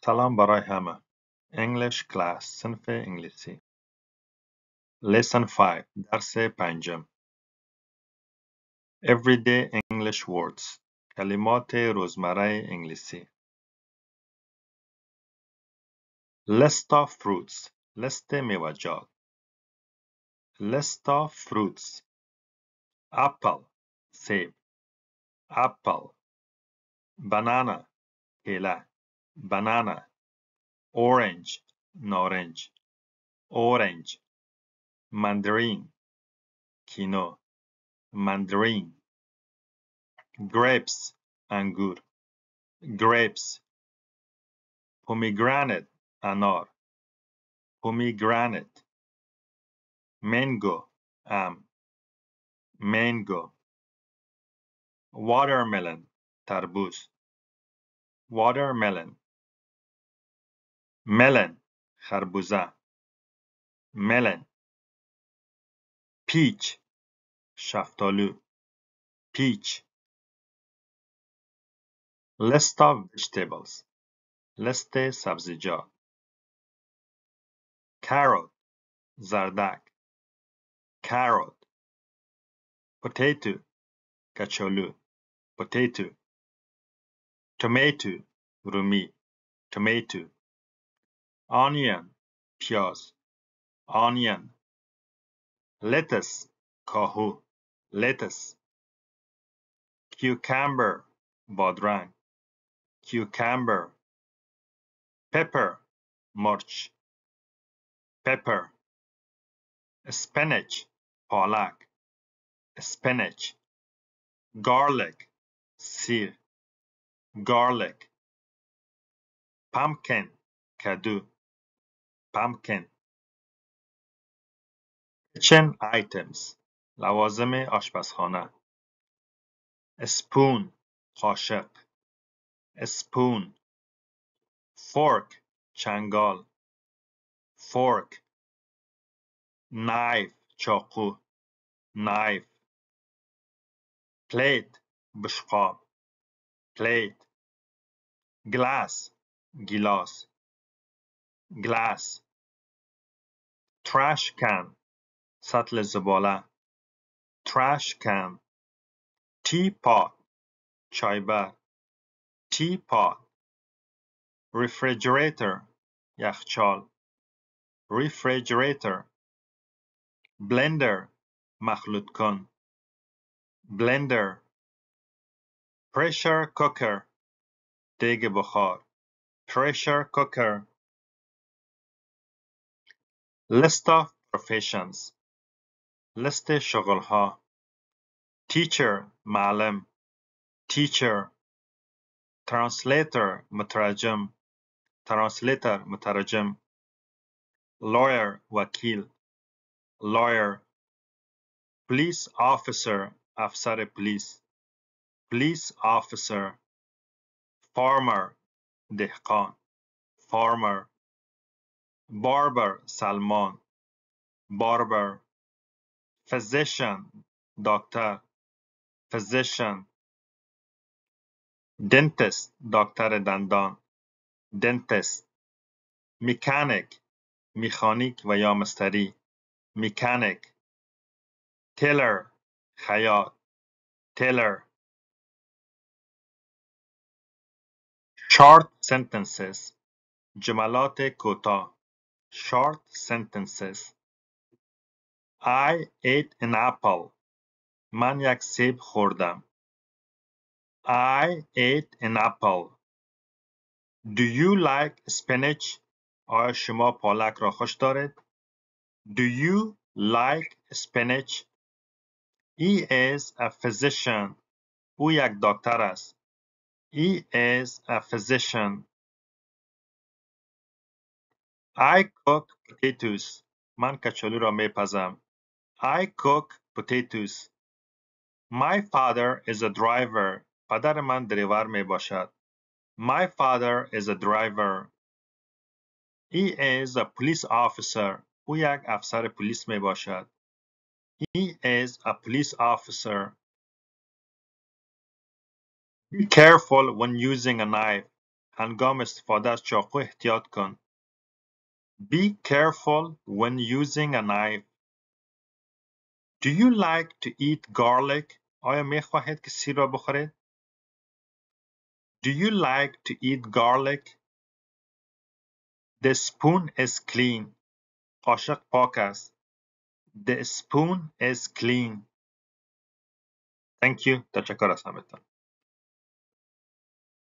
سلام برای همه. English class صنف انگلیسی. Lesson 5 درس پنجم. Everyday English words. کلمات روزمره انگلیسی. List of fruits. لست میوه‌جات. List of fruits. Apple. سیب. Apple. Banana. کیله. Banana. Orange. نارنج. Orange. Mandarin. کینو. Mandarin. Grapes. انگور. Grapes. Pomegranate. انار. Pomegranate. Mango. Mango. Watermelon. تربوز. Watermelon. Melon. خربوزه. Melon. Peach. شفتالو. Peach. List of vegetables. لست سبزیجات. Carrot. زردک. Carrot. Potato. کچالو. Potato. Tomato. رومی. Tomato. Onion. پیاز. Onion. Lettuce. کاهو. Lettuce. Cucumber. بادرنگ. Cucumber. Pepper. مرچ. Pepper. Spinach. پالک. Spinach. Garlic. سیر. Garlic. Pumpkin. کدو. Pumpkin. Kitchen items. لوازم آشپزخانه. Spoon. قاشق. Spoon. Fork. چنگال. Fork. Knife. چاقو. Knife. Plate. بشقاب. Plate. Glass. گیلاس. Glass. Trash can. سطل زباله. Trash can. Teapot. چایبر. Teapot. Refrigerator. یخچال. Refrigerator. Blender. مخلوط کن. Blender. Pressure cooker. دیگ بخار. Pressure cooker. List of professions. لست شغلها. Teacher. معلم. Teacher. Translator. مترجم. Translator. مترجم. Lawyer. وکیل. Lawyer. Police officer. افسر پلیس. Police officer. Farmer. دهقان. Farmer. Barber. سلمان. Barber. Physician. دکتر. Physician. Dentist. دکتر دندان. Dentist. Mechanic. مکانیک و یا مستری. Mechanic. Tailor. خیاط. Tailor. Short sentences. جملات کوتاه. Short sentences. I ate an apple. من یک سیب خوردم. I ate an apple. Do you like spinach? آیا شما پالک را خوش دارید؟ Do you like spinach? He is a physician. او یک دکتر است. He is a physician. I cook potatoes. من کچالو را میپزم. I cook potatoes. My father is a driver. پدر من دریور می باشد. My father is a driver. He is a police officer. او یک افسر پلیس می باشد. He is a police officer. Be careful when using a knife. هنگام استفاده از چاقو احتیاط کن. Be careful when using a knife. Do you like to eat garlic? آیا می خواهید که سیر را بخورید؟ Do you like to eat garlic? The spoon is clean. قاشق پاک است. The spoon is clean. Thank you. تشکر از همتان.